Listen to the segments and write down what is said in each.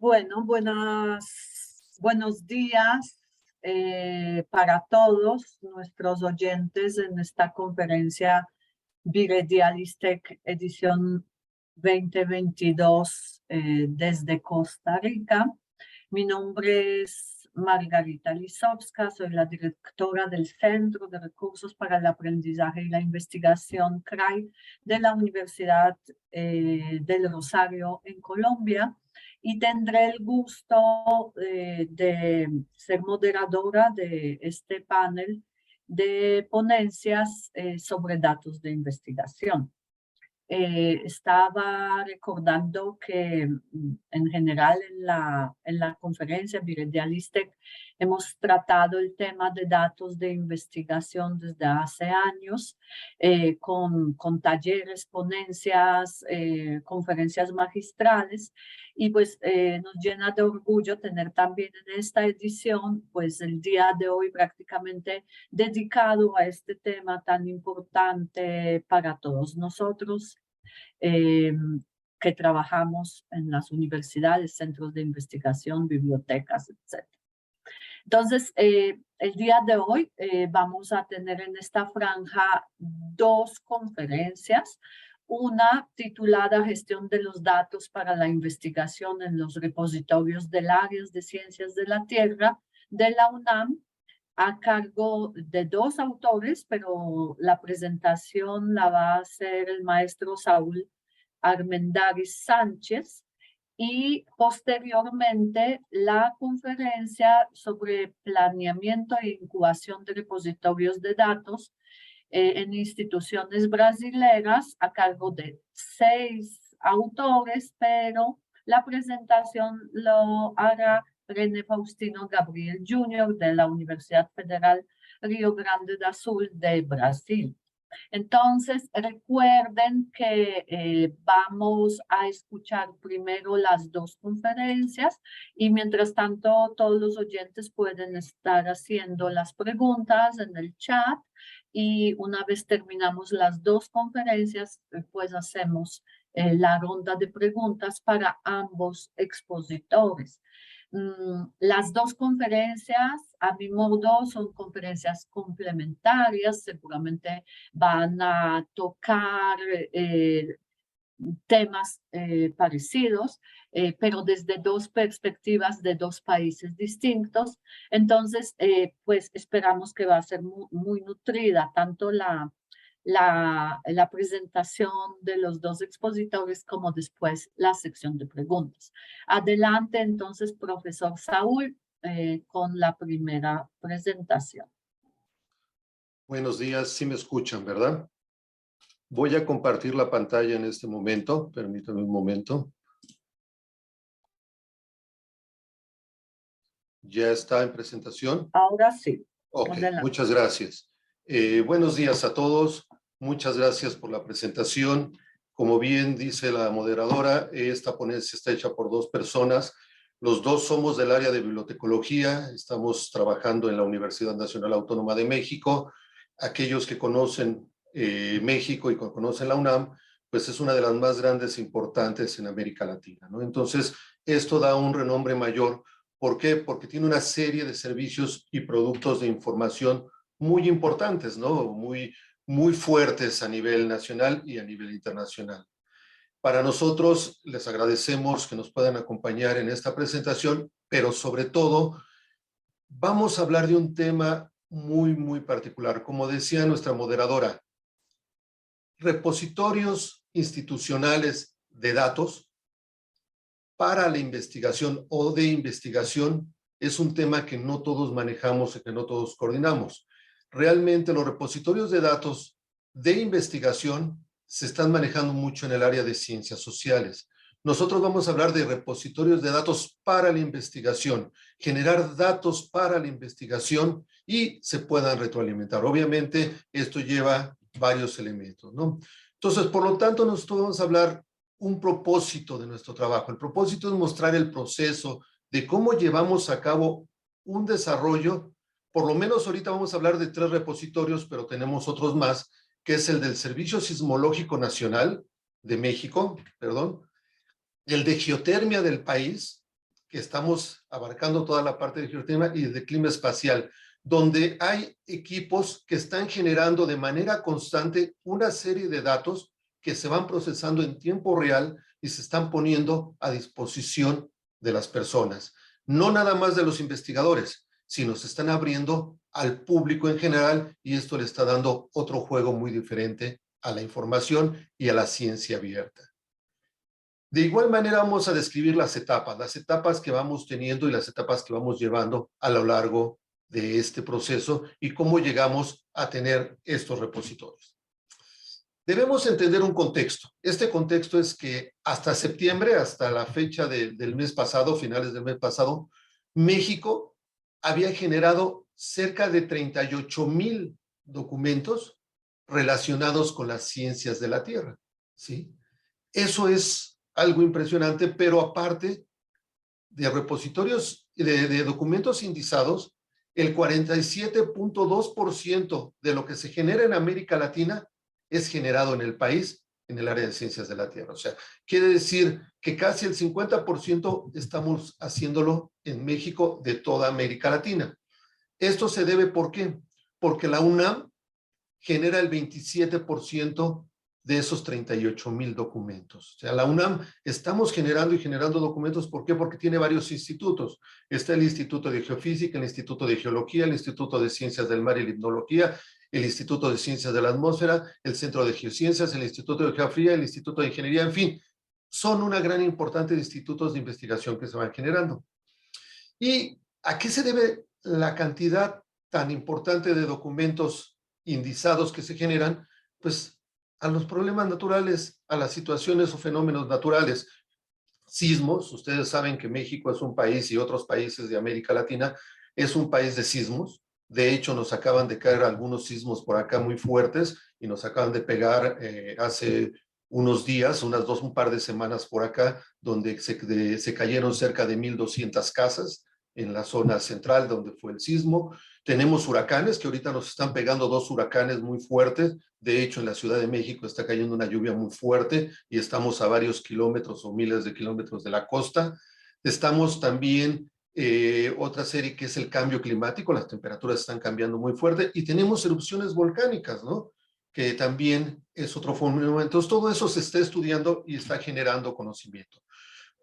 Bueno, buenos días para todos nuestros oyentes en esta conferencia Viredialistec edición 2022 desde Costa Rica. Mi nombre es Margarita Lisowska, soy la directora del Centro de Recursos para el Aprendizaje y la Investigación CRAI de la Universidad del Rosario en Colombia. Y tendré el gusto de ser moderadora de este panel de ponencias sobre datos de investigación. Estaba recordando que en general en la conferencia Viredialistec hemos tratado el tema de datos de investigación desde hace años con talleres, ponencias, conferencias magistrales, y pues nos llena de orgullo tener también en esta edición pues el día de hoy prácticamente dedicado a este tema tan importante para todos nosotros que trabajamos en las universidades, centros de investigación, bibliotecas, etc. Entonces, el día de hoy vamos a tener en esta franja dos conferencias. Una titulada Gestión de los datos para la investigación en los repositorios del área de ciencias de la Tierra de la UNAM, a cargo de dos autores, pero la presentación la va a hacer el maestro Saúl Armendáriz Sánchez, y posteriormente la conferencia sobre planeamiento e incubación de repositorios de datos en instituciones brasileras, a cargo de 6 autores, pero la presentación lo hará René Faustino Gabriel Jr. de la Universidad Federal Río Grande do Sul de Brasil. Entonces, recuerden que vamos a escuchar primero las dos conferencias y mientras tanto todos los oyentes pueden estar haciendo las preguntas en el chat, y una vez terminamos las dos conferencias, pues hacemos la ronda de preguntas para ambos expositores. Las dos conferencias, a mi modo, son conferencias complementarias, seguramente van a tocar temas parecidos, pero desde dos perspectivas de dos países distintos. Entonces, pues esperamos que va a ser muy nutrida tanto la presentación de los dos expositores como después la sección de preguntas. Adelante entonces, profesor Saúl, con la primera presentación. Buenos días, sí me escuchan, ¿verdad? Voy a compartir la pantalla en este momento, permítanme un momento. ¿Ya está en presentación? Ahora sí. Ok, Adelante. muchas gracias. Buenos días a todos, muchas gracias por la presentación. Como bien dice la moderadora, esta ponencia está hecha por dos personas. Los dos somos del área de bibliotecología, estamos trabajando en la Universidad Nacional Autónoma de México. Aquellos que conocen México y conocen la UNAM, pues es una de las más grandes e importantes en América Latina, ¿no? Entonces, esto da un renombre mayor. ¿Por qué? Porque tiene una serie de servicios y productos de información muy importantes, ¿no? Muy fuertes a nivel nacional y a nivel internacional. Para nosotros, les agradecemos que nos puedan acompañar en esta presentación, pero sobre todo, vamos a hablar de un tema muy particular. Como decía nuestra moderadora, repositorios institucionales de datos para la investigación o de investigación es un tema que no todos manejamos y que no todos coordinamos. Realmente los repositorios de datos de investigación se están manejando mucho en el área de ciencias sociales. Nosotros vamos a hablar de repositorios de datos para la investigación, generar datos para la investigación y se puedan retroalimentar. Obviamente, esto lleva varios elementos, ¿no? Entonces, por lo tanto, nosotros vamos a hablar un propósito de nuestro trabajo. El propósito es mostrar el proceso de cómo llevamos a cabo un desarrollo. Por lo menos ahorita vamos a hablar de 3 repositorios, pero tenemos otros más, que es el del Servicio Sismológico Nacional de México, el de geotermia del país que estamos abarcando toda la parte de geotema y de clima espacial, donde hay equipos que están generando de manera constante una serie de datos que se van procesando en tiempo real y se están poniendo a disposición de las personas. No nada más de los investigadores, sino se están abriendo al público en general, y esto le está dando otro juego muy diferente a la información y a la ciencia abierta. De igual manera vamos a describir las etapas que vamos teniendo y las etapas que vamos llevando a lo largo de este proceso y cómo llegamos a tener estos repositorios. Debemos entender un contexto. Este contexto es que hasta septiembre, hasta la fecha del mes pasado, finales del mes pasado, México había generado cerca de 38,000 documentos relacionados con las ciencias de la Tierra, ¿sí? Eso es algo impresionante, pero aparte de repositorios de documentos indizados, el 47.2% de lo que se genera en América Latina es generado en el país, en el área de ciencias de la Tierra. O sea, quiere decir que casi el 50% estamos haciéndolo en México de toda América Latina. Esto se debe, ¿por qué? Porque la UNAM genera el 27% de esos 38,000 documentos. O sea, la UNAM estamos generando y generando documentos. ¿Por qué? Porque tiene varios institutos. Está el Instituto de Geofísica, el Instituto de Geología, el Instituto de Ciencias del Mar y Limnología, el Instituto de Ciencias de la Atmósfera, el Centro de Geociencias, el Instituto de Geofría, el Instituto de Ingeniería, en fin. Son una gran importante de institutos de investigación que se van generando. ¿Y a qué se debe la cantidad tan importante de documentos indizados que se generan? Pues a los problemas naturales, a las situaciones o fenómenos naturales. Sismos, ustedes saben que México es un país, y otros países de América Latina es un país de sismos. De hecho, nos acaban de caer algunos sismos por acá muy fuertes y nos acaban de pegar hace unos días, un par de semanas por acá, donde se cayeron cerca de 1,200 casas en la zona central donde fue el sismo. Tenemos huracanes, que ahorita nos están pegando 2 huracanes muy fuertes. De hecho, en la Ciudad de México está cayendo una lluvia muy fuerte y estamos a varios kilómetros o miles de kilómetros de la costa. Estamos también otra serie que es el cambio climático. Las temperaturas están cambiando muy fuerte y tenemos erupciones volcánicas, ¿no? Que también es otro fenómeno. Entonces, todo eso se está estudiando y está generando conocimiento.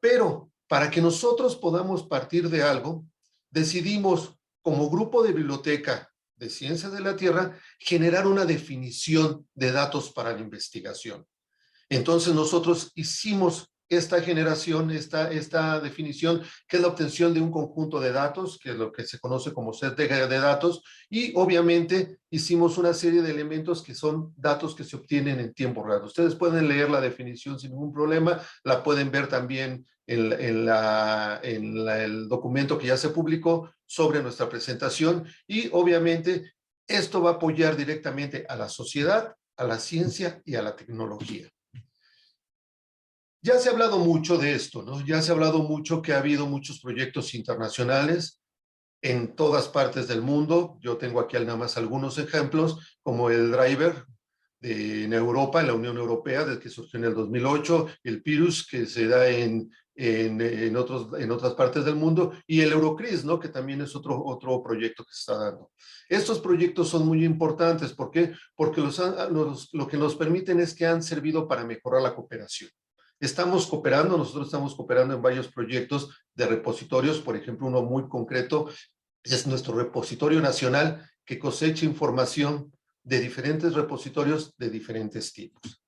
Pero para que nosotros podamos partir de algo, decidimos, como grupo de biblioteca de Ciencias de la Tierra, generar una definición de datos para la investigación. Entonces nosotros hicimos esta generación, esta definición, que es la obtención de un conjunto de datos, que es lo que se conoce como set de datos, y obviamente hicimos una serie de elementos que son datos que se obtienen en tiempo real. Ustedes pueden leer la definición sin ningún problema, la pueden ver también en el documento que ya se publicó sobre nuestra presentación, y obviamente esto va a apoyar directamente a la sociedad, a la ciencia y a la tecnología. Ya se ha hablado mucho de esto, ¿no? Ya se ha hablado mucho que ha habido muchos proyectos internacionales en todas partes del mundo. Yo tengo aquí nada más algunos ejemplos, como el Driver en Europa, en la Unión Europea, desde que surgió en el 2008, el Pirus, que se da en otras partes del mundo, y el Eurocris, ¿no? Que también es otro proyecto que se está dando. Estos proyectos son muy importantes. ¿Por qué? Porque lo que nos permiten es que han servido para mejorar la cooperación. Nosotros estamos cooperando en varios proyectos de repositorios. Por ejemplo, uno muy concreto es nuestro repositorio nacional, que cosecha información de diferentes repositorios de diferentes tipos.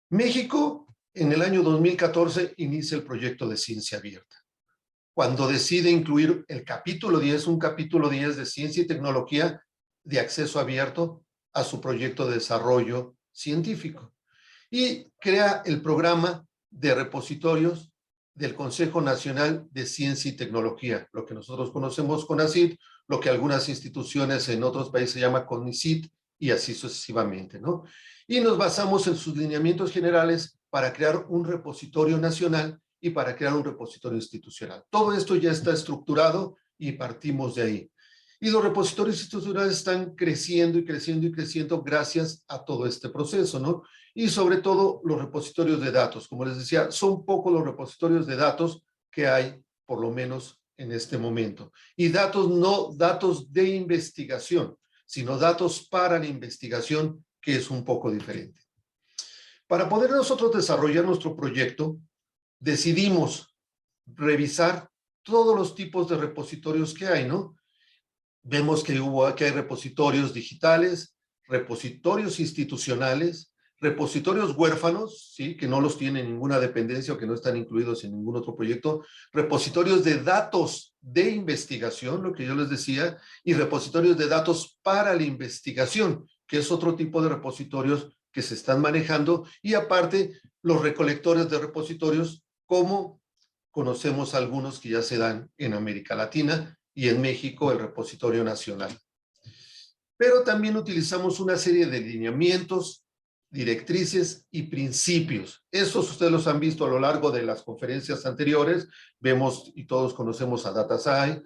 México, en el año 2014, inicia el proyecto de Ciencia Abierta, cuando decide incluir el capítulo 10, un capítulo 10 de Ciencia y Tecnología de acceso abierto a su proyecto de desarrollo científico, y crea el programa de repositorios del Consejo Nacional de Ciencia y Tecnología, lo que nosotros conocemos CONACYT, lo que algunas instituciones en otros países se llama CONICYT, y así sucesivamente, ¿no? Y nos basamos en sus lineamientos generales para crear un repositorio nacional y para crear un repositorio institucional. Todo esto ya está estructurado y partimos de ahí. Y los repositorios institucionales están creciendo y creciendo y creciendo gracias a todo este proceso, ¿no? Y sobre todo los repositorios de datos. Como les decía, son pocos los repositorios de datos que hay, por lo menos en este momento. Y datos, no datos de investigación, sino datos para la investigación, que es un poco diferente. Para poder nosotros desarrollar nuestro proyecto, decidimos revisar todos los tipos de repositorios que hay, ¿no? Vemos que hay repositorios digitales, repositorios institucionales, repositorios huérfanos, ¿sí? Que no los tiene ninguna dependencia o que no están incluidos en ningún otro proyecto, repositorios de datos de investigación, lo que yo les decía, y repositorios de datos para la investigación, que es otro tipo de repositorios que se están manejando, y aparte los recolectores de repositorios, como conocemos algunos que ya se dan en América Latina y en México, el repositorio nacional. Pero también utilizamos una serie de lineamientos, directrices y principios. Esos ustedes los han visto a lo largo de las conferencias anteriores. Vemos y todos conocemos a DataSci,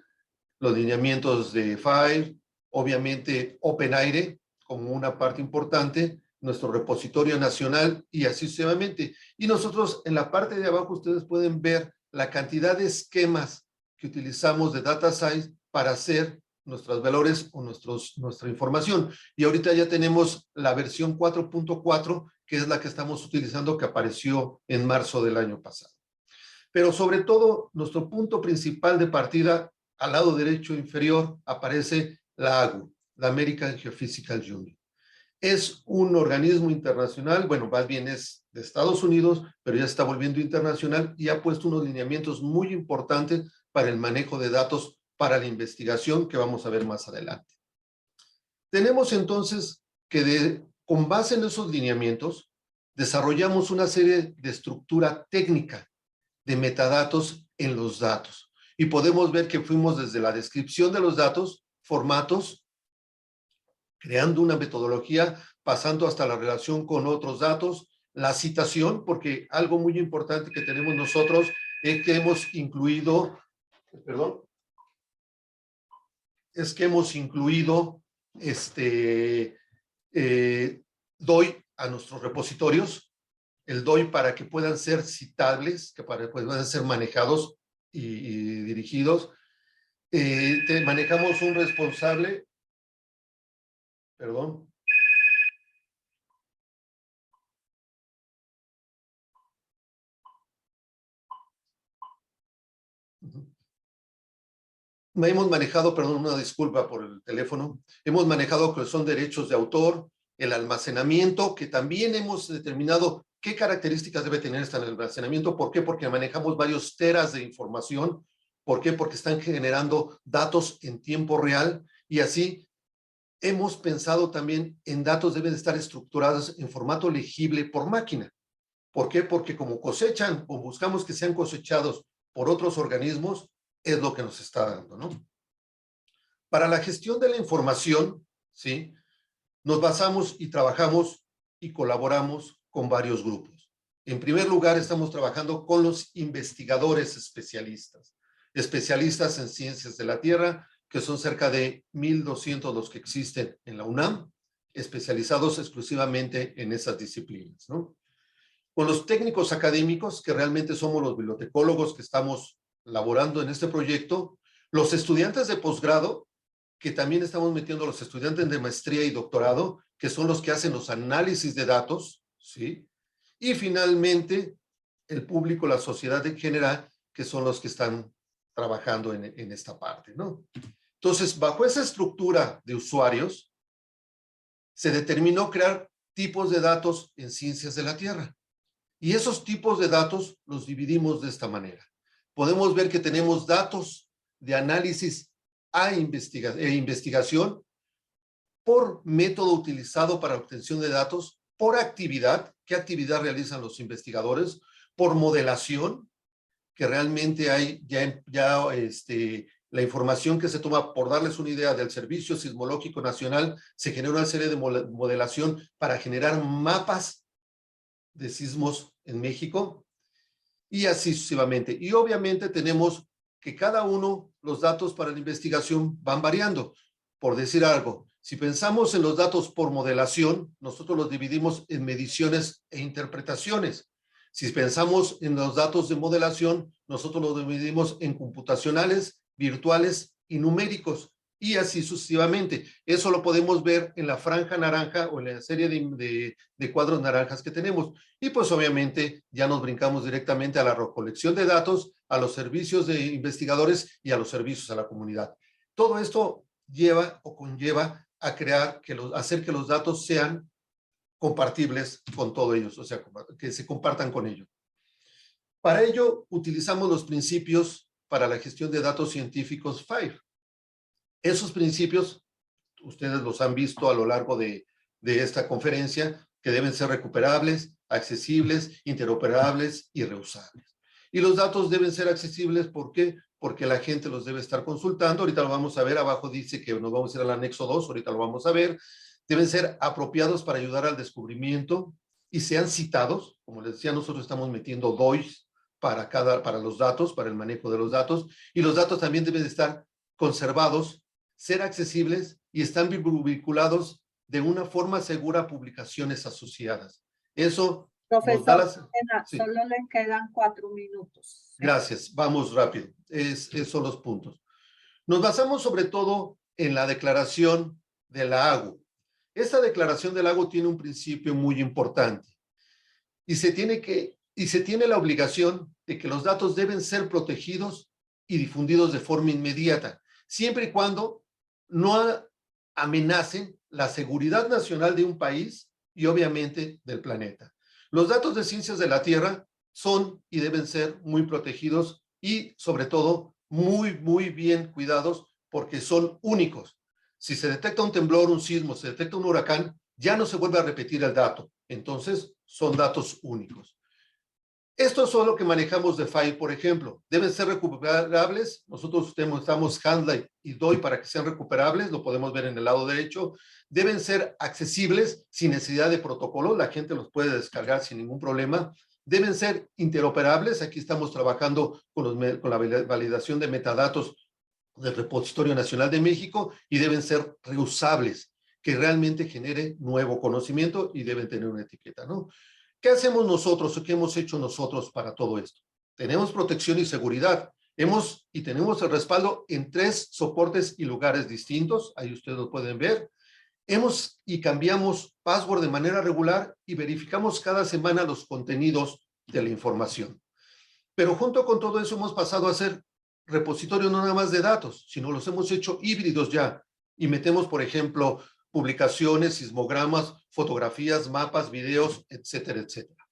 los lineamientos de FAIR, obviamente OpenAIRE como una parte importante, nuestro repositorio nacional y así sucesivamente. Y nosotros en la parte de abajo ustedes pueden ver la cantidad de esquemas que utilizamos de DataSci para hacer nuestros valores o nuestra información. Y ahorita ya tenemos la versión 4.4, que es la que estamos utilizando, que apareció en marzo del año pasado. Pero sobre todo, nuestro punto principal de partida, al lado derecho inferior, aparece la AGU, la American Geophysical Union. Es un organismo internacional, bueno, más bien es de Estados Unidos, pero ya se está volviendo internacional y ha puesto unos lineamientos muy importantes para el manejo de datos para la investigación que vamos a ver más adelante. Tenemos entonces que con base en esos lineamientos desarrollamos una serie de estructura técnica de metadatos en los datos. Y podemos ver que fuimos desde la descripción de los datos, formatos, creando una metodología, pasando hasta la relación con otros datos, la citación, porque algo muy importante que tenemos nosotros es que hemos incluido, DOI a nuestros repositorios, el DOI para que puedan ser citables, que para que puedan ser manejados y dirigidos. Manejamos un responsable, perdón. Hemos manejado, perdón, una disculpa por el teléfono, hemos manejado que son derechos de autor, el almacenamiento, que también hemos determinado qué características debe tener este almacenamiento. ¿Por qué? Porque manejamos varios teras de información. ¿Por qué? Porque están generando datos en tiempo real y así hemos pensado también en datos deben estar estructurados en formato legible por máquina. ¿Por qué? Porque como cosechan o buscamos que sean cosechados por otros organismos, es lo que nos está dando, ¿no? Para la gestión de la información, ¿sí? Nos basamos y trabajamos y colaboramos con varios grupos. En primer lugar, estamos trabajando con los investigadores especialistas en ciencias de la Tierra, que son cerca de 1,200 los que existen en la UNAM, especializados exclusivamente en esas disciplinas, ¿no? Con los técnicos académicos, que realmente somos los bibliotecólogos que estamos laborando en este proyecto, los estudiantes de posgrado, que también estamos metiendo a los estudiantes de maestría y doctorado, que son los que hacen los análisis de datos, ¿sí? Y finalmente, el público, la sociedad en general, que son los que están trabajando en esta parte, ¿no? Entonces, bajo esa estructura de usuarios, se determinó crear tipos de datos en ciencias de la Tierra. Y esos tipos de datos los dividimos de esta manera. Podemos ver que tenemos datos de análisis e investigación por método utilizado para obtención de datos, por actividad, qué actividad realizan los investigadores, por modelación, que realmente hay la información que se toma, por darles una idea del Servicio Sismológico Nacional, se genera una serie de modelación para generar mapas de sismos en México y así sucesivamente. Y obviamente tenemos que cada uno, los datos para la investigación van variando. Por decir algo, si pensamos en los datos por modelación, nosotros los dividimos en mediciones e interpretaciones. Si pensamos en los datos de modelación, nosotros los dividimos en computacionales, virtuales y numéricos, y así sucesivamente. Eso lo podemos ver en la franja naranja o en la serie de cuadros naranjas que tenemos. Y pues obviamente ya nos brincamos directamente a la recolección de datos, a los servicios de investigadores y a los servicios a la comunidad. Todo esto lleva o conlleva a crear, hacer que los datos sean compartibles con todos ellos, o sea, que se compartan con ellos. Para ello, utilizamos los principios para la gestión de datos científicos FAIR. Esos principios, ustedes los han visto a lo largo de esta conferencia, que deben ser recuperables, accesibles, interoperables y reusables. Y los datos deben ser accesibles, ¿por qué? Porque la gente los debe estar consultando. Ahorita lo vamos a ver, abajo dice que nos vamos a ir al anexo 2, ahorita lo vamos a ver. Deben ser apropiados para ayudar al descubrimiento y sean citados. Como les decía, nosotros estamos metiendo DOIs para los datos, para el manejo de los datos, y los datos también deben estar conservados, ser accesibles y están vinculados de una forma segura a publicaciones asociadas. Eso nos da Profesor, sí. solo le quedan 4 minutos. Gracias, vamos rápido. Esos son los puntos. Nos basamos sobre todo en la declaración de la AGU. Esta declaración del AGU tiene un principio muy importante y se tiene la obligación de que los datos deben ser protegidos y difundidos de forma inmediata, siempre y cuando no amenacen la seguridad nacional de un país y obviamente del planeta. Los datos de ciencias de la Tierra son y deben ser muy protegidos y sobre todo muy bien cuidados porque son únicos. Si se detecta un temblor, un sismo, se detecta un huracán, ya no se vuelve a repetir el dato. Entonces, son datos únicos. Esto es lo que manejamos de FAIR, por ejemplo. Deben ser recuperables. Nosotros estamos Handley y DOI para que sean recuperables. Lo podemos ver en el lado derecho. Deben ser accesibles sin necesidad de protocolo. La gente los puede descargar sin ningún problema. Deben ser interoperables. Aquí estamos trabajando con la validación de metadatos del Repositorio Nacional de México y deben ser reusables, que realmente genere nuevo conocimiento y deben tener una etiqueta, ¿no? ¿Qué hacemos nosotros o qué hemos hecho nosotros para todo esto? Tenemos protección y seguridad. Tenemos el respaldo en 3 soportes y lugares distintos. Ahí ustedes lo pueden ver. Cambiamos password de manera regular y verificamos cada semana los contenidos de la información. Pero junto con todo eso hemos pasado a ser repositorio no nada más de datos, sino los hemos hecho híbridos ya. Y metemos, por ejemplo, publicaciones, sismogramas, fotografías, mapas, videos, etcétera, etcétera.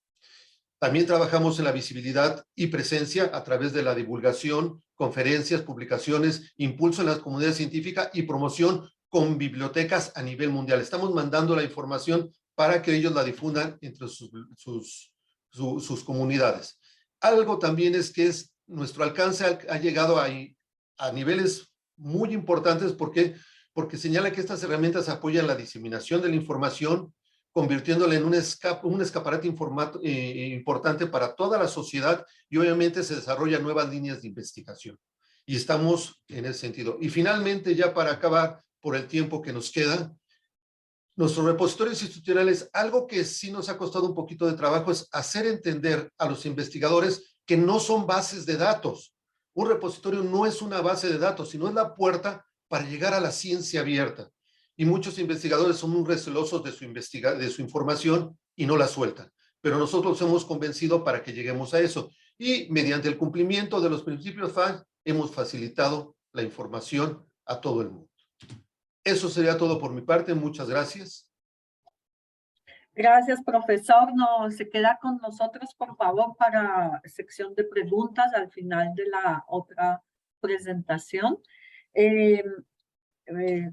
También trabajamos en la visibilidad y presencia a través de la divulgación, conferencias, publicaciones, impulso en la comunidad científica y promoción con bibliotecas a nivel mundial. Estamos mandando la información para que ellos la difundan entre sus comunidades. Algo también es que nuestro alcance ha llegado a niveles muy importantes. ¿Por qué? Porque señala que estas herramientas apoyan la diseminación de la información, convirtiéndola en un escaparate importante para toda la sociedad y obviamente se desarrollan nuevas líneas de investigación. Y estamos en ese sentido. Y finalmente, ya para acabar, por el tiempo que nos queda, nuestros repositorios institucionales, algo que sí nos ha costado un poquito de trabajo es hacer entender a los investigadores que no son bases de datos. Un repositorio no es una base de datos, sino es la puerta para llegar a la ciencia abierta. Y muchos investigadores son muy recelosos de su información y no la sueltan. Pero nosotros hemos convencido para que lleguemos a eso. Y mediante el cumplimiento de los principios FAIR, hemos facilitado la información a todo el mundo. Eso sería todo por mi parte. Muchas gracias. Gracias, profesor. No, se queda con nosotros, por favor, para sección de preguntas al final de la otra presentación.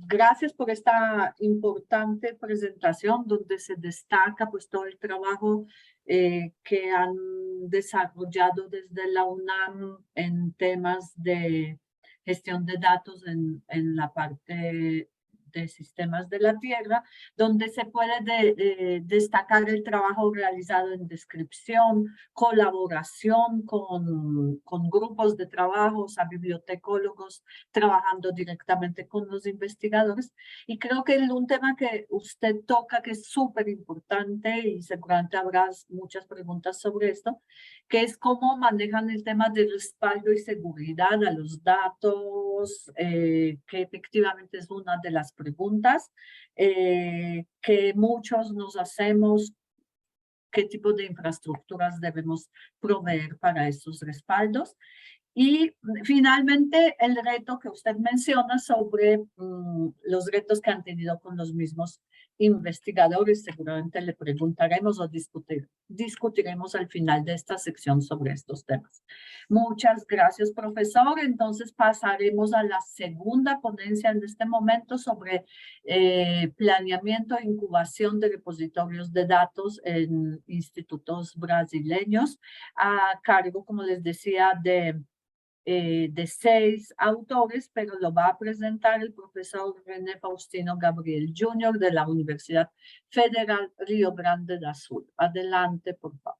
Gracias por esta importante presentación donde se destaca pues todo el trabajo que han desarrollado desde la UNAM en temas de gestión de datos en la parte de Sistemas de la Tierra, donde se puede destacar el trabajo realizado en descripción, colaboración con grupos de trabajos, a bibliotecólogos trabajando directamente con los investigadores. Y creo que un tema que usted toca, que es súper importante, y seguramente habrá muchas preguntas sobre esto, que es cómo manejan el tema de respaldo y seguridad a los datos, que efectivamente es una de las preguntas que muchos nos hacemos. ¿Qué tipo de infraestructuras debemos proveer para esos respaldos? Y finalmente, el reto que usted menciona sobre los retos que han tenido con los mismos investigadores, seguramente le preguntaremos o discutiremos al final de esta sección sobre estos temas. Muchas gracias, profesor. Entonces pasaremos a la segunda ponencia en este momento sobre planeamiento e incubación de repositorios de datos en institutos brasileños, a cargo, como les decía, de 6 autores, pero lo va a presentar el profesor René Faustino Gabriel Jr. de la Universidad Federal Río Grande do Sul. Adelante, por favor.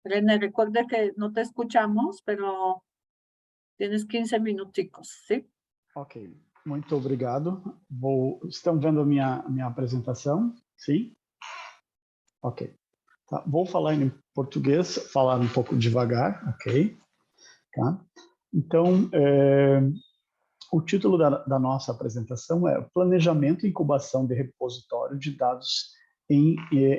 René, recuerde que no te escuchamos, pero tienes 15 minuticos, ¿sí? Ok, muito obrigado. Estão vendo a minha apresentação? Sim? Ok. Tá. Vou falar em português, falar um pouco devagar, ok? Tá? Então, o título da nossa apresentação é Planejamento e Incubação de Repositório de Dados em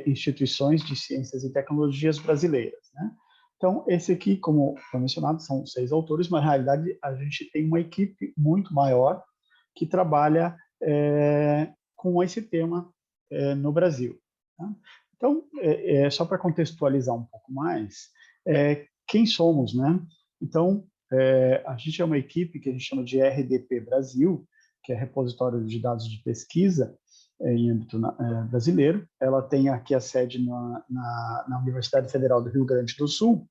Instituições de Ciências e Tecnologias Brasileiras, né? Então, esse aqui, como foi mencionado, são 6 autores, mas na realidade a gente tem uma equipe muito maior que trabalha com esse tema no Brasil. Tá? Então, só para contextualizar um pouco mais, quem somos, né? Então, a gente é uma equipe que a gente chama de RDP Brasil, que é Repositório de Dados de Pesquisa em âmbito brasileiro. Ela tem aqui a sede na Universidade Federal do Rio Grande do Sul,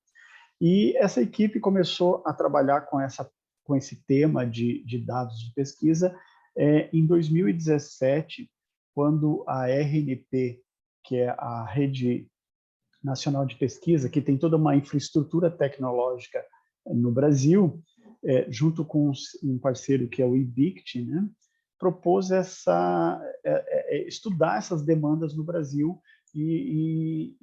e essa equipe começou a trabalhar com esse tema de dados de pesquisa em 2017, quando a RNP, que é a Rede Nacional de Pesquisa, que tem toda uma infraestrutura tecnológica no Brasil, junto com um parceiro que é o IBICT, né, propôs estudar essas demandas no Brasil e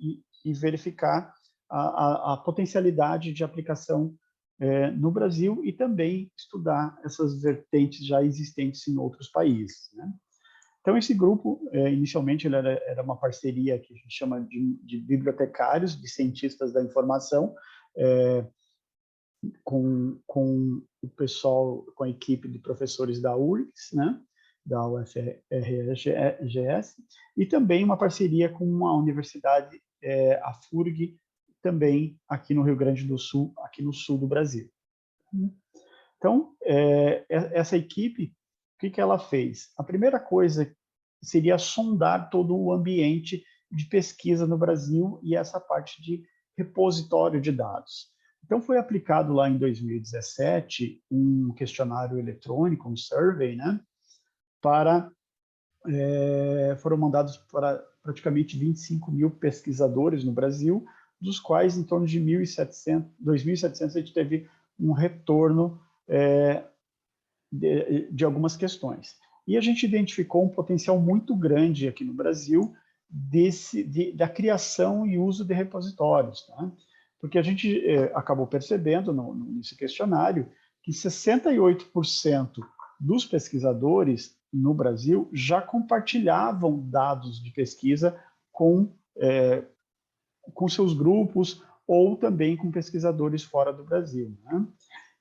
verificar a potencialidade de aplicação no Brasil e também estudar essas vertentes já existentes em outros países, né? Então, esse grupo, inicialmente, ele era uma parceria que a gente chama de bibliotecários, de cientistas da informação, com o pessoal, com a equipe de professores da URGS, né, da UFRGS, e também uma parceria com a universidade, a FURG, também aqui no Rio Grande do Sul, aqui no sul do Brasil. Então, essa equipe, o que ela fez? A primeira coisa seria sondar todo o ambiente de pesquisa no Brasil e essa parte de repositório de dados. Então, foi aplicado lá em 2017 um questionário eletrônico, um survey, né, foram mandados para praticamente 25 mil pesquisadores no Brasil, dos quais em torno de 2.700 a gente teve um retorno de algumas questões. E a gente identificou um potencial muito grande aqui no Brasil da criação e uso de repositórios, tá? Porque a gente acabou percebendo nesse questionário que 68% dos pesquisadores no Brasil já compartilhavam dados de pesquisa com seus grupos ou também com pesquisadores fora do Brasil, né?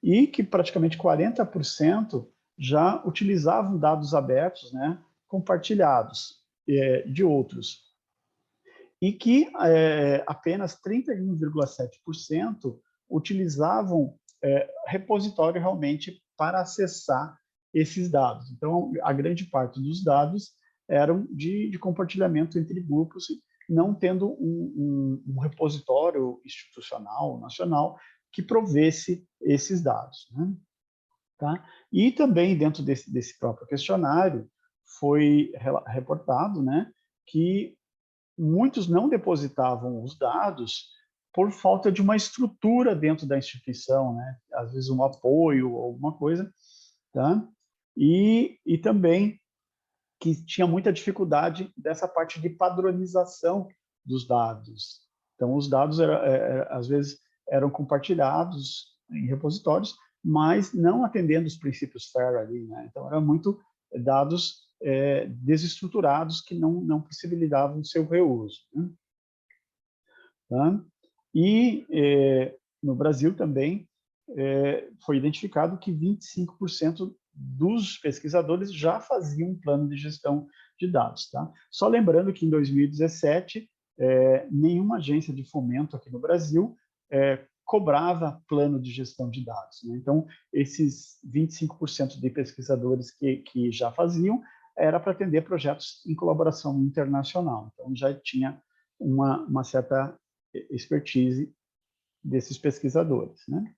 E que praticamente 40% já utilizavam dados abertos, né, compartilhados de outros. E que apenas 31,7% utilizavam repositório realmente para acessar esses dados. Então, a grande parte dos dados eram de compartilhamento entre grupos, não tendo um repositório institucional, nacional, que provesse esses dados, né? Tá? E também, dentro desse próprio questionário, foi reportado, né, que muitos não depositavam os dados por falta de uma estrutura dentro da instituição, né? Às vezes um apoio, alguma coisa, tá? E também que tinha muita dificuldade dessa parte de padronização dos dados. Então, os dados, às vezes, eram compartilhados em repositórios, mas não atendendo os princípios FAIR ali, né? Então, eram muito dados desestruturados que não possibilitavam o seu reuso, né? Tá? E no Brasil também foi identificado que 25% dos pesquisadores já faziam um plano de gestão de dados. Tá? Só lembrando que em 2017, nenhuma agência de fomento aqui no Brasil cobrava plano de gestão de dados, né? Então, esses 25% de pesquisadores que já faziam era para atender projetos em colaboração internacional. Então, já tinha uma certa expertise desses pesquisadores, né?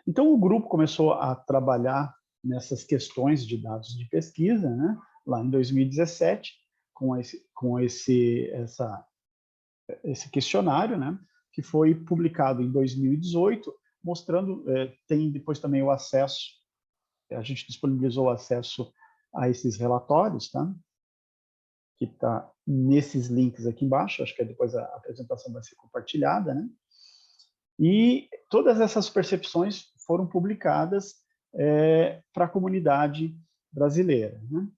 Então, o grupo começou a trabalhar nessas questões de dados de pesquisa, né? Lá em 2017, com esse questionário, né? Que foi publicado em 2018, mostrando, tem depois também o acesso, a gente disponibilizou o acesso a esses relatórios, tá? Que está nesses links aqui embaixo, acho que depois a apresentação vai ser compartilhada, né? E todas essas percepções foram publicadas para a comunidade brasileira, né?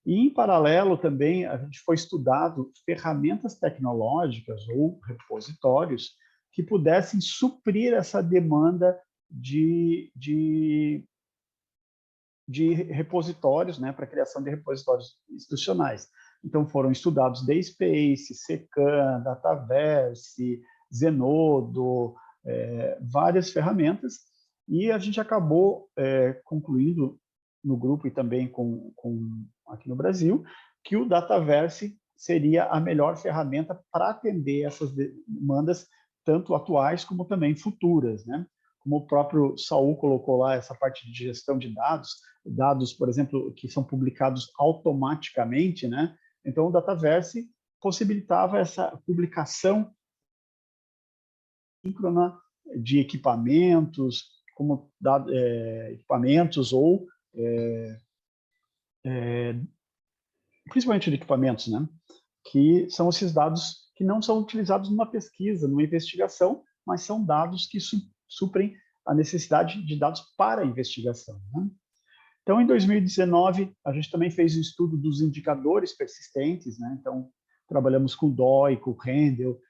E, em paralelo, também, a gente foi estudado ferramentas tecnológicas ou repositórios que pudessem suprir essa demanda de repositórios, né, para a criação de repositórios institucionais. Então, foram estudados DSpace, Secan, Dataverse, Zenodo, várias ferramentas, e a gente acabou concluindo no grupo e também aqui no Brasil, que o Dataverse seria a melhor ferramenta para atender essas demandas, tanto atuais como também futuras, né? Como o próprio Saul colocou lá, essa parte de gestão de dados, por exemplo, que são publicados automaticamente, né? Então, o Dataverse possibilitava essa publicação síncrona de equipamentos, como equipamentos ou principalmente de equipamentos, né? Que são esses dados que não são utilizados numa pesquisa, numa investigação, mas são dados que suprem a necessidade de dados para a investigação, né? Então, em 2019, a gente também fez o estudo dos indicadores persistentes, né? Então, trabalhamos com o DOI, com o Rendel,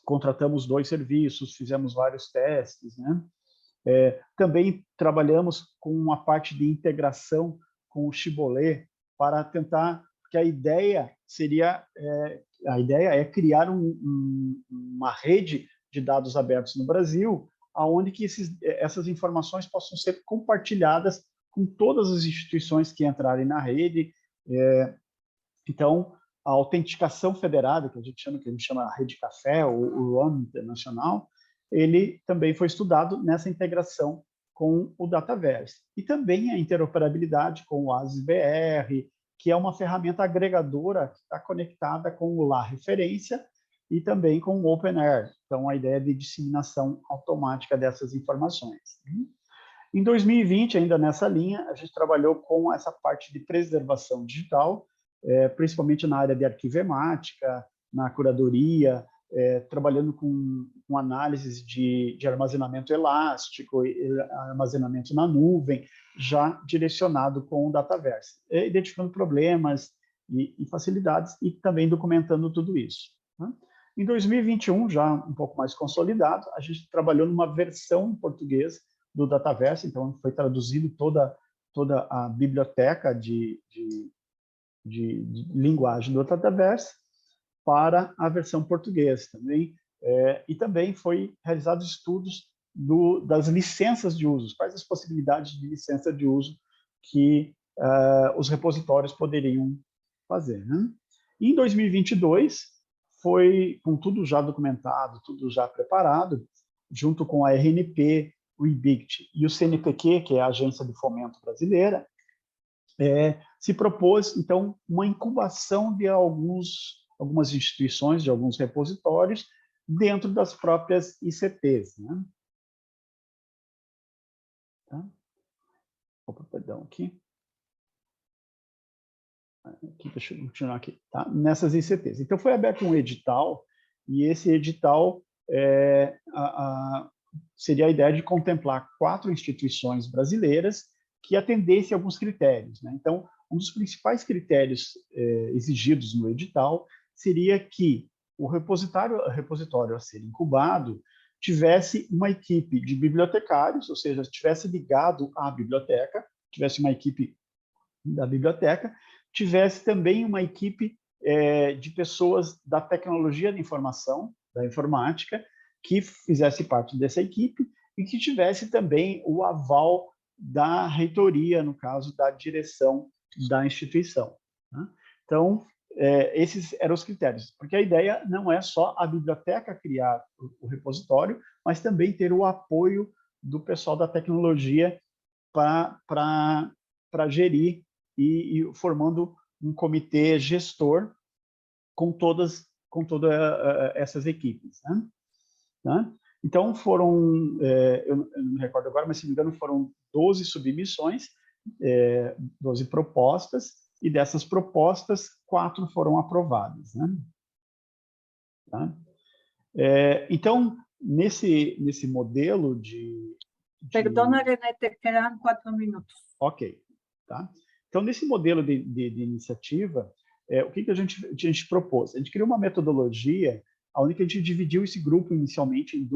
contratamos 2 serviços, fizemos vários testes, né? Também trabalhamos com a parte de integração com o Shibboleth para tentar, porque a ideia é criar uma rede de dados abertos no Brasil, aonde que essas informações possam ser compartilhadas com todas as instituições que entrarem na rede. Então, a autenticação federada, que a gente chama a Rede Café, ou o RUN internacional, ele também foi estudado nessa integração com o Dataverse. E também a interoperabilidade com o ASIS-BR, que é uma ferramenta agregadora que está conectada com o La Referência e também com o OpenAIRE. Então, a ideia de disseminação automática dessas informações. Em 2020, ainda nessa linha, a gente trabalhou com essa parte de preservação digital, principalmente na área de arquivemática, na curadoria, trabalhando com análises de armazenamento elástico, armazenamento na nuvem, já direcionado com o Dataverse, identificando problemas e facilidades e também documentando tudo isso, né? Em 2021, já um pouco mais consolidado, a gente trabalhou numa versão em português do Dataverse, então foi traduzido toda a biblioteca de linguagem do Dataverse para a versão portuguesa também. E também foi realizados estudos das licenças de uso, quais as possibilidades de licença de uso que os repositórios poderiam fazer, né? Em 2022, foi com tudo já documentado, tudo já preparado, junto com a RNP, o IBICT e o CNPq, que é a Agência de Fomento Brasileira, se propôs, então, uma incubação de algumas instituições, de alguns repositórios, dentro das próprias ICTs. Né? Tá? Opa, perdão, aqui. Deixa eu continuar aqui. Tá? Nessas ICTs. Então, foi aberto um edital, e esse edital seria a ideia de contemplar 4 instituições brasileiras que atendessem a alguns critérios. Né? Então, um dos principais critérios exigidos no edital seria que o repositório a ser incubado tivesse uma equipe de bibliotecários, ou seja, estivesse ligado à biblioteca, tivesse uma equipe da biblioteca, tivesse também uma equipe de pessoas da tecnologia da informação, da informática, que fizesse parte dessa equipe e que tivesse também o aval da reitoria, no caso, da direção da instituição. Né? Então, esses eram os critérios, porque a ideia não é só a biblioteca criar o repositório, mas também ter o apoio do pessoal da tecnologia para gerir e formando um comitê gestor com todas essas equipes. Né? Então, foram, eu não me recordo agora, mas se não me engano, foram 12 submissões, 12 propostas, e dessas propostas, 4 foram aprovadas. Né? Tá? Então, nesse modelo de... Perdona, René, te quedan 4 minutos. Ok. Tá? Então, nesse modelo de iniciativa, o que a gente propôs? A gente criou uma metodologia onde a gente dividiu esse grupo inicialmente em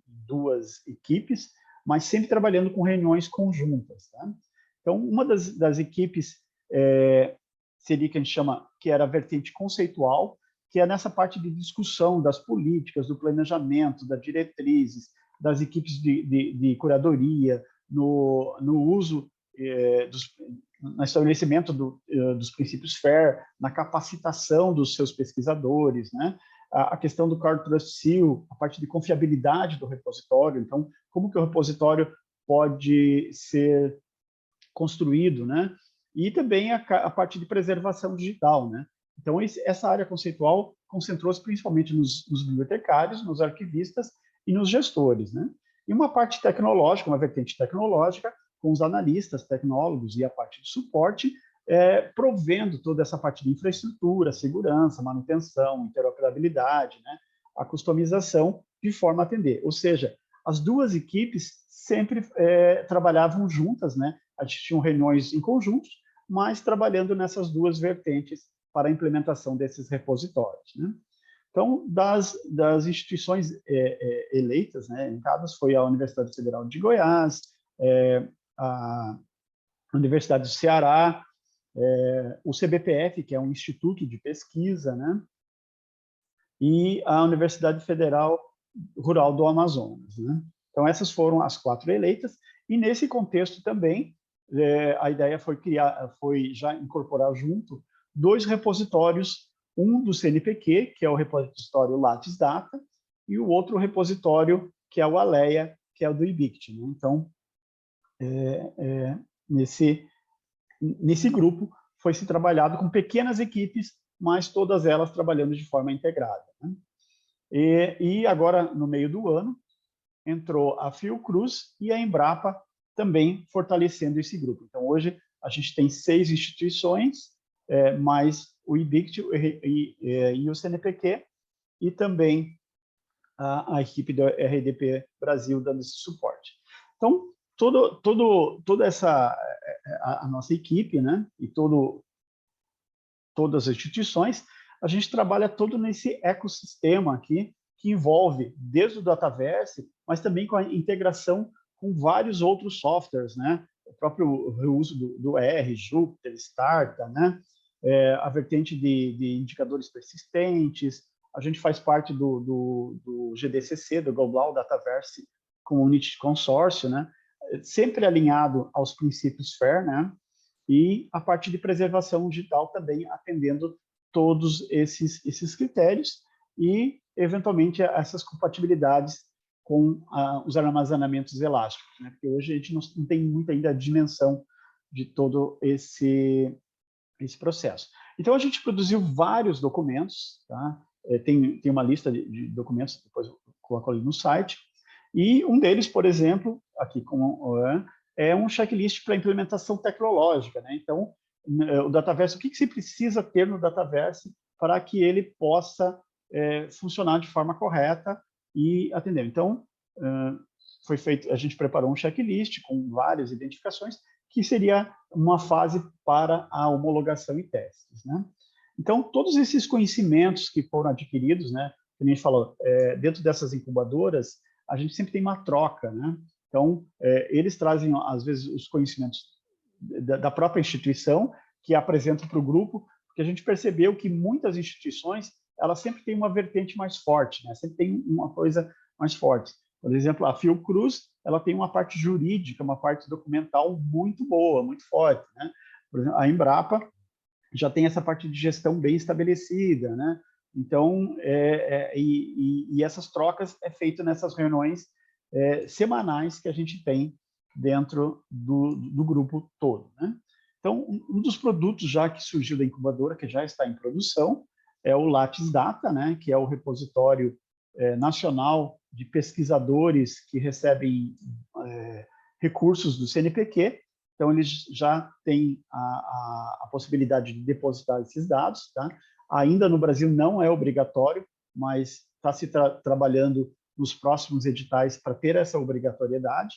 duas equipes, mas sempre trabalhando com reuniões conjuntas. Tá? Então, uma das equipes seria que a gente chama, que era a vertente conceitual, que é nessa parte de discussão das políticas, do planejamento, das diretrizes, das equipes de curadoria, no uso no estabelecimento dos princípios FAIR, na capacitação dos seus pesquisadores, né? A questão do Core Trust Seal, a parte de confiabilidade do repositório, então, como que o repositório pode ser construído, né? E também a parte de preservação digital, né? Então, essa área conceitual concentrou-se principalmente nos bibliotecários, nos arquivistas e nos gestores, né? E uma parte tecnológica, uma vertente tecnológica, com os analistas, tecnólogos e a parte de suporte, provendo toda essa parte de infraestrutura, segurança, manutenção, interoperabilidade, né? A customização, de forma a atender. Ou seja, as duas equipes sempre trabalhavam juntas, né? A gente tinha reuniões em conjunto, mas trabalhando nessas duas vertentes para a implementação desses repositórios, né? Então, das instituições eleitas, né, indicadas, foi a Universidade Federal de Goiás, a Universidade do Ceará, o CBPF, que é um instituto de pesquisa, né, e a Universidade Federal Rural do Amazonas. Né? Então, essas foram as 4 eleitas, e nesse contexto também, a ideia foi já incorporar junto 2 repositórios, um do CNPq, que é o repositório Lattes Data, e o outro repositório, que é o ALEA, que é o do IBICT. Né? Então, nesse grupo, foi se trabalhado com pequenas equipes, mas todas elas trabalhando de forma integrada. Né? E agora, no meio do ano, entrou a Fiocruz e a Embrapa também fortalecendo esse grupo. Então, hoje, a gente tem 6 instituições, mais o IBICT e o CNPq, e também a equipe da RDP Brasil dando esse suporte. Então, toda essa a nossa equipe, né, e todas as instituições, a gente trabalha todo nesse ecossistema aqui, que envolve desde o Dataverse, mas também com a integração com vários outros softwares, né? O próprio reuso do R, Jupyter, Starta, né? A vertente de indicadores persistentes, a gente faz parte do GDCC, do Global Dataverse Community Consórcio, né? Sempre alinhado aos princípios FAIR, né? E a parte de preservação digital também atendendo todos esses critérios e, eventualmente, essas compatibilidades com os armazenamentos elásticos, né? Porque hoje a gente não tem muito ainda a dimensão de todo esse processo. Então, a gente produziu vários documentos, tá? Tem uma lista de documentos, depois eu coloco ali no site, e um deles, por exemplo, aqui é um checklist para implementação tecnológica, né? Então, o Dataverse, o que se precisa ter no Dataverse para que ele possa funcionar de forma correta e atender. Então, foi feito, a gente preparou um checklist com várias identificações, que seria uma fase para a homologação e testes, né? Então, todos esses conhecimentos que foram adquiridos, né, como a gente falou, dentro dessas incubadoras, a gente sempre tem uma troca, né? Então, eles trazem, às vezes, os conhecimentos da própria instituição, que apresentam para o grupo, porque a gente percebeu que muitas instituições, elas sempre têm uma vertente mais forte, né? Sempre tem uma coisa mais forte. Por exemplo, a Fiocruz, ela tem uma parte jurídica, uma parte documental muito boa, muito forte, né? Por exemplo, a Embrapa já tem essa parte de gestão bem estabelecida, né? Então, e essas trocas é feito nessas reuniões semanais que a gente tem dentro do grupo todo, né? Então, um dos produtos já que surgiu da incubadora, que já está em produção, é o Lattes Data, né? Que é o repositório nacional de pesquisadores que recebem recursos do CNPq. Então, eles já têm a possibilidade de depositar esses dados, tá? Ainda no Brasil não é obrigatório, mas está se trabalhando nos próximos editais para ter essa obrigatoriedade.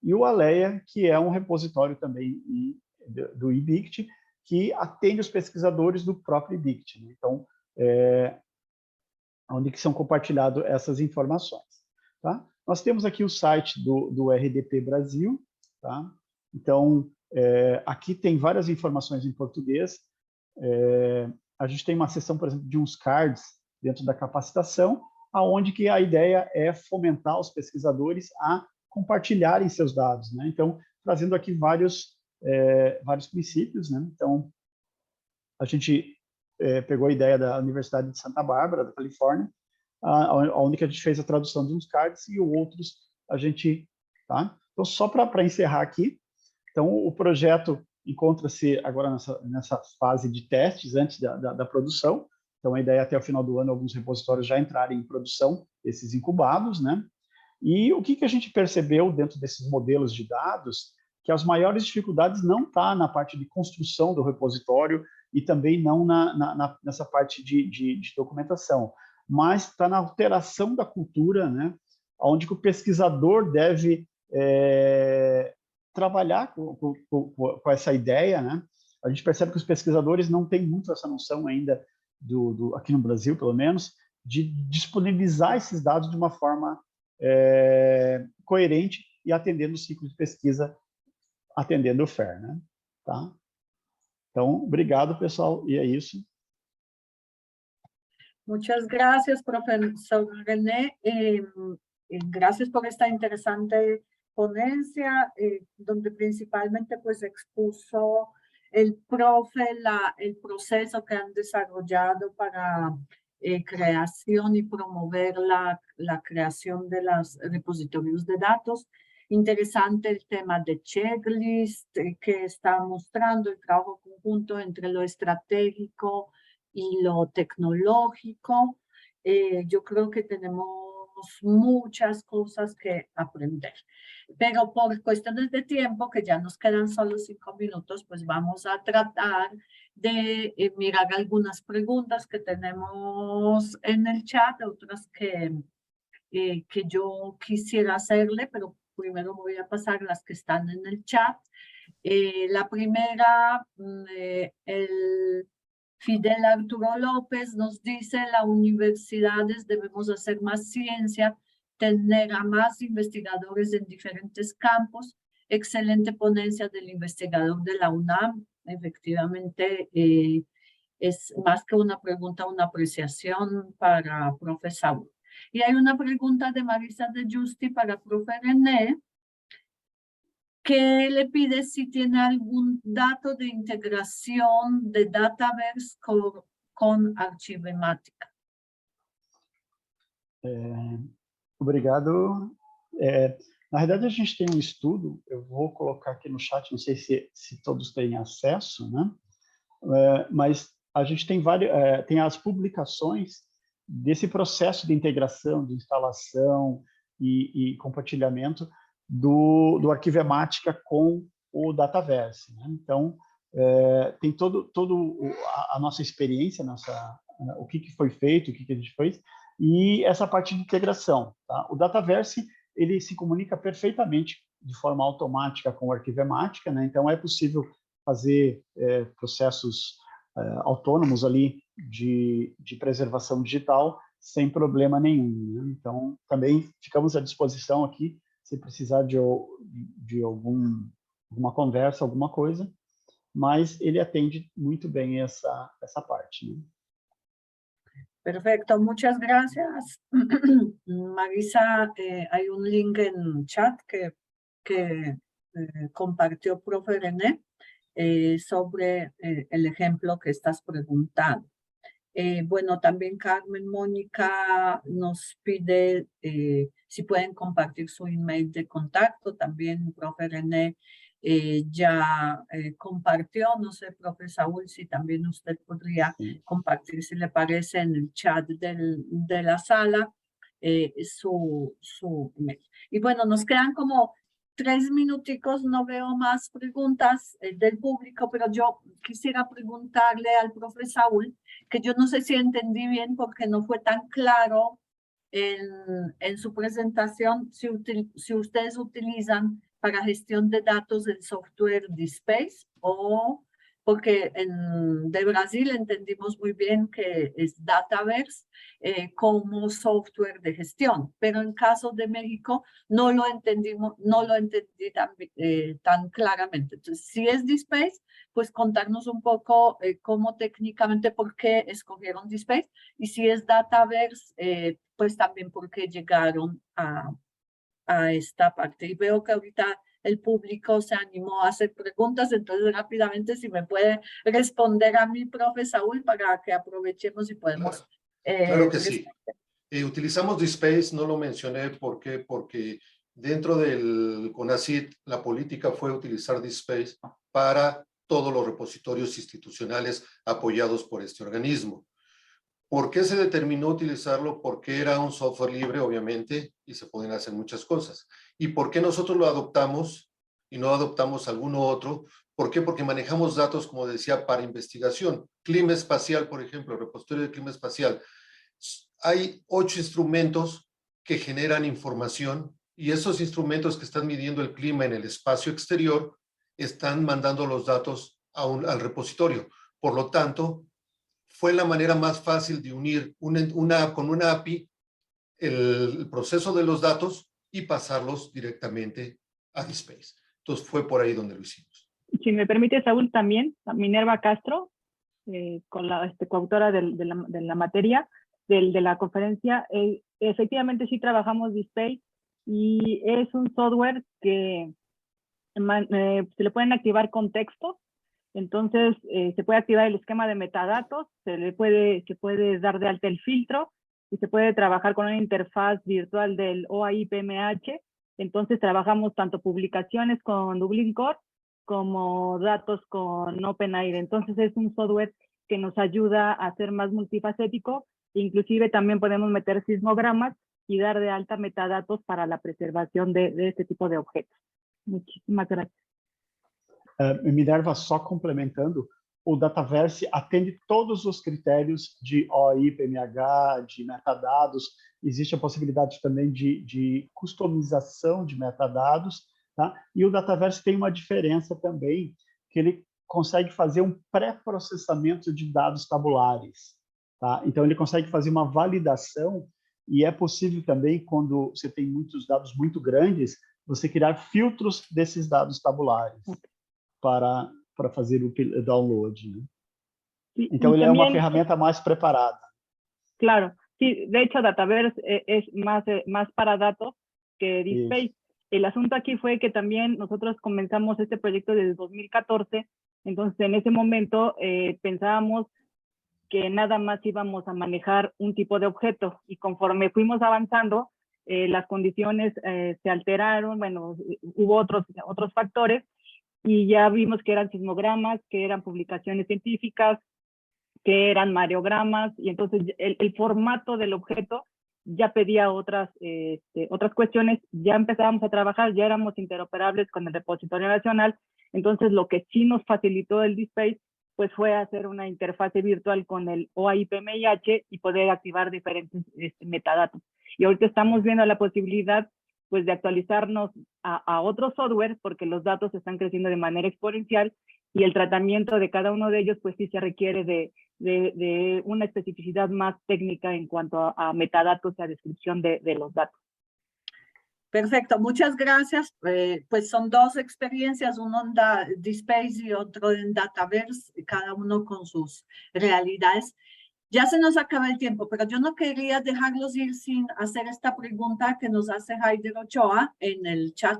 E o Alea, que é um repositório também do IBICT, que atende os pesquisadores do próprio IBICT, né? Então, onde que são compartilhadas essas informações, tá? Nós temos aqui o site do RDP Brasil, tá? Então, aqui tem várias informações em português. A gente tem uma seção, por exemplo, de uns cards dentro da capacitação, aonde que a ideia é fomentar os pesquisadores a compartilharem seus dados, né? Então, trazendo aqui vários princípios, né? Então, a gente pegou a ideia da Universidade de Santa Bárbara, da Califórnia, onde que a gente fez a tradução de uns cards e outros a gente... Tá? Então, só para encerrar aqui, então, o projeto encontra-se agora nessa fase de testes, antes da produção. Então, a ideia é até o final do ano, alguns repositórios já entrarem em produção, esses incubados, né? E o que a gente percebeu dentro desses modelos de dados, que as maiores dificuldades não estão na parte de construção do repositório e também não nessa parte de documentação, mas está na alteração da cultura, né? Onde que o pesquisador deve trabalhar com essa ideia, né? A gente percebe que os pesquisadores não têm muito essa noção ainda, aqui no Brasil, pelo menos, de disponibilizar esses dados de uma forma coerente e atendendo o ciclo de pesquisa, atendendo o FAIR, né? Tá? Então, obrigado, pessoal, e é isso. Muchas gracias, profesor René. Gracias por esta interesante ponencia, donde principalmente pues expuso el profe el proceso que han desarrollado para creación y promover la creación de los repositorios de datos. Interesante el tema de checklist que está mostrando el trabajo conjunto entre lo estratégico y lo tecnológico. Yo creo que tenemos muchas cosas que aprender. Pero por cuestiones de tiempo, que ya nos quedan solo 5 minutos, pues vamos a tratar de mirar algunas preguntas que tenemos en el chat, otras que yo quisiera hacerle, pero primero voy a pasar las que están en el chat. La primera, el Fidel Arturo López nos dice: las universidades debemos hacer más ciencia, tener a más investigadores en diferentes campos. Excelente ponencia del investigador de la UNAM. Efectivamente, es más que una pregunta, una apreciación para profe Saúl. Y hay una pregunta de Marisa de Justi para profe René, que le pide si tiene algún dato de integración de Dataverse con Archivemática. Obrigado. Na verdade, a gente tem um estudo, eu vou colocar aqui no chat, não sei se todos têm acesso, né? Mas a gente tem tem as publicações desse processo de integração, de instalação e compartilhamento do Arquivemática com o Dataverse, né? Então, tem a nossa experiência, o que foi feito, o que a gente fez, e essa parte de integração. Tá? O Dataverse ele se comunica perfeitamente de forma automática com o Arquivemática, né? Então é possível fazer processos autônomos ali de preservação digital sem problema nenhum, né? Então também ficamos à disposição aqui se precisar de alguma conversa, alguma coisa, mas ele atende muito bem essa parte, né? Perfecto, muchas gracias. Marisa, hay un link en chat que compartió profe René sobre el ejemplo que estás preguntando. Bueno, también Carmen Mónica nos pide si pueden compartir su email de contacto. También profe René ya compartió, no sé, profe Saúl, si también usted podría compartir, si le parece, en el chat de la sala su email. Y bueno, nos quedan como 3 minuticos, no veo más preguntas del público, pero yo quisiera preguntarle al profe Saúl, que yo no sé si entendí bien porque no fue tan claro en su presentación, si ustedes utilizan para gestión de datos el software DSpace o porque de Brasil entendimos muy bien que es Dataverse como software de gestión, pero en caso de México no lo entendí tan claramente. Entonces, si es DSpace, pues contarnos un poco cómo técnicamente, por qué escogieron DSpace, y si es Dataverse, pues también por qué llegaron a esta parte. Y veo que ahorita el público se animó a hacer preguntas, entonces rápidamente si me puede responder a mí, profe Saúl, para que aprovechemos y podemos... Claro que sí. Utilizamos DSpace, no lo mencioné, ¿por qué? Porque dentro del CONACYT la política fue utilizar DSpace para todos los repositorios institucionales apoyados por este organismo. ¿Por qué se determinó utilizarlo? Porque era un software libre, obviamente, y se pueden hacer muchas cosas. ¿Y por qué nosotros lo adoptamos y no adoptamos alguno otro? ¿Por qué? Porque manejamos datos, como decía, para investigación. Clima espacial, por ejemplo, repositorio de clima espacial. Hay 8 instrumentos que generan información y esos instrumentos que están midiendo el clima en el espacio exterior están mandando los datos al repositorio. Por lo tanto, fue la manera más fácil de unir con una API el proceso de los datos y pasarlos directamente a DSpace. Entonces fue por ahí donde lo hicimos. Si me permite, Saúl, también, Minerva Castro, con la coautora de la materia, de la conferencia, efectivamente sí trabajamos DSpace y es un software que se le pueden activar contextos. Entonces, se puede activar el esquema de metadatos, se puede dar de alta el filtro y se puede trabajar con una interfaz virtual del OAI PMH. Entonces, trabajamos tanto publicaciones con Dublin Core como datos con OpenAIRE. Entonces, es un software que nos ayuda a ser más multifacético. Inclusive, también podemos meter sismogramas y dar de alta metadatos para la preservación de este tipo de objetos. Muchísimas gracias. Minerva, só complementando, o Dataverse atende todos os critérios de OAI, PMH, de metadados. Existe a possibilidade também de customização de metadados, tá? E o Dataverse tem uma diferença também, que ele consegue fazer um pré-processamento de dados tabulares, tá? Então, ele consegue fazer uma validação e é possível também, quando você tem muitos dados muito grandes, você criar filtros desses dados tabulares para fazer o download, né? Então, ele también, é uma ferramenta mais preparada. Claro, sí, de hecho Dataverse es más para datos que DSpace. El asunto aquí fue que también nosotros comenzamos este proyecto desde 2014, entonces en ese momento pensábamos que nada más íbamos a manejar un tipo de objeto y conforme fuimos avanzando las condiciones se alteraron, bueno, hubo otros factores, y ya vimos que eran sismogramas, que eran publicaciones científicas, que eran mareogramas, y entonces el formato del objeto ya pedía otras cuestiones. Ya empezábamos a trabajar, ya éramos interoperables con el repositorio nacional. Entonces lo que sí nos facilitó el DSpace pues fue hacer una interfase virtual con el OAI-PMIH y poder activar diferentes metadatos. Y ahorita estamos viendo la posibilidad pues de actualizarnos a otro software, porque los datos están creciendo de manera exponencial, y el tratamiento de cada uno de ellos pues sí se requiere de una especificidad más técnica en cuanto a metadatos y a descripción de los datos. Perfecto, muchas gracias. Pues son dos experiencias, uno en DSpace y otro en Dataverse, cada uno con sus realidades. Ya se nos acaba el tiempo, pero yo no quería dejarlos ir sin hacer esta pregunta que nos hace Haider Ochoa en el chat.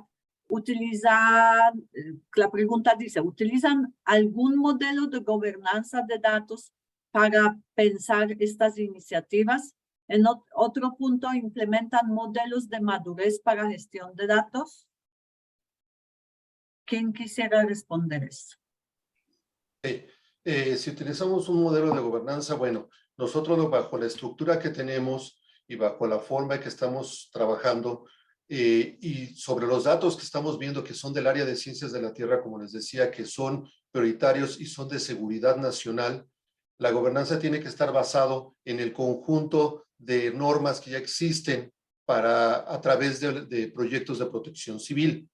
La pregunta dice, ¿utilizan algún modelo de gobernanza de datos para pensar estas iniciativas? En otro punto, ¿implementan modelos de madurez para gestión de datos? ¿Quién quisiera responder eso? Si utilizamos un modelo de gobernanza, bueno, nosotros bajo la estructura que tenemos y bajo la forma en que estamos trabajando y sobre los datos que estamos viendo que son del área de ciencias de la Tierra, como les decía, que son prioritarios y son de seguridad nacional, la gobernanza tiene que estar basado en el conjunto de normas que ya existen a través de proyectos de protección civil.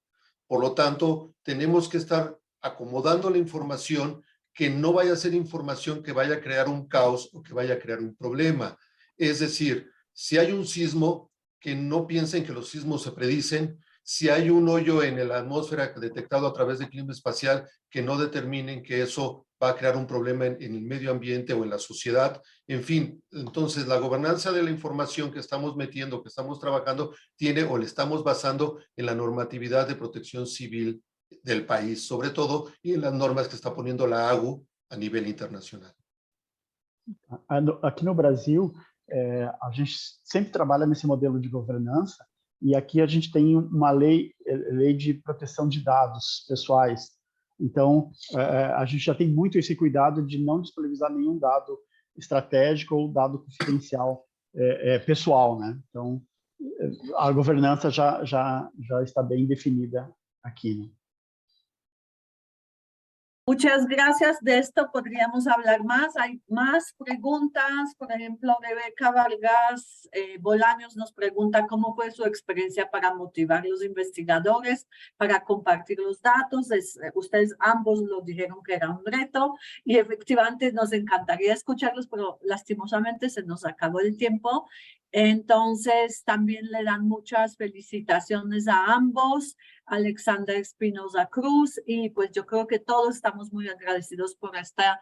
Por lo tanto, tenemos que estar acomodando la información que no vaya a ser información que vaya a crear un caos o que vaya a crear un problema. Es decir, si hay un sismo, que no piensen que los sismos se predicen. Si hay un hoyo en la atmósfera detectado a través del clima espacial, que no determinen que eso va a crear un problema en el medio ambiente o en la sociedad. En fin, entonces la gobernanza de la información que estamos metiendo, que estamos trabajando, tiene o le estamos basando en la normatividad de protección civil del país, sobre todo, y en las normas que está poniendo la AGU a nivel internacional. Aqui no Brasil, a gente sempre trabalha nesse modelo de governança, e aqui a gente tem uma lei de proteção de dados pessoais. Então, a gente já tem muito esse cuidado de não disponibilizar nenhum dado estratégico ou dado confidencial pessoal, né? Então, a governança já está bem definida aqui, né? Muchas gracias. De esto podríamos hablar más. Hay más preguntas. Por ejemplo, Rebeca Vargas Bolaños nos pregunta cómo fue su experiencia para motivar a los investigadores, para compartir los datos. Ustedes ambos lo dijeron que era un reto y efectivamente nos encantaría escucharlos, pero lastimosamente se nos acabó el tiempo. Entonces, también le dan muchas felicitaciones a ambos, Alexander Espinosa Cruz, y pues yo creo que todos estamos muy agradecidos por esta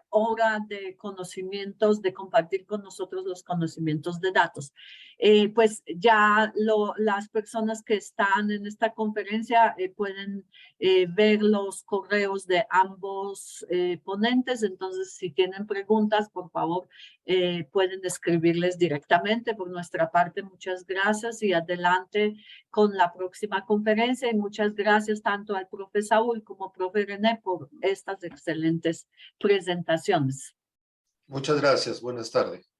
hora de conocimientos, de compartir con nosotros los conocimientos de datos. Pues ya las personas que están en esta conferencia pueden ver los correos de ambos ponentes, entonces si tienen preguntas, por favor, pueden escribirles directamente. Por nuestra parte, muchas gracias y adelante con la próxima conferencia, y muchas gracias tanto al profe Saúl como profe René por estas excelentes presentaciones. Muchas gracias. Buenas tardes.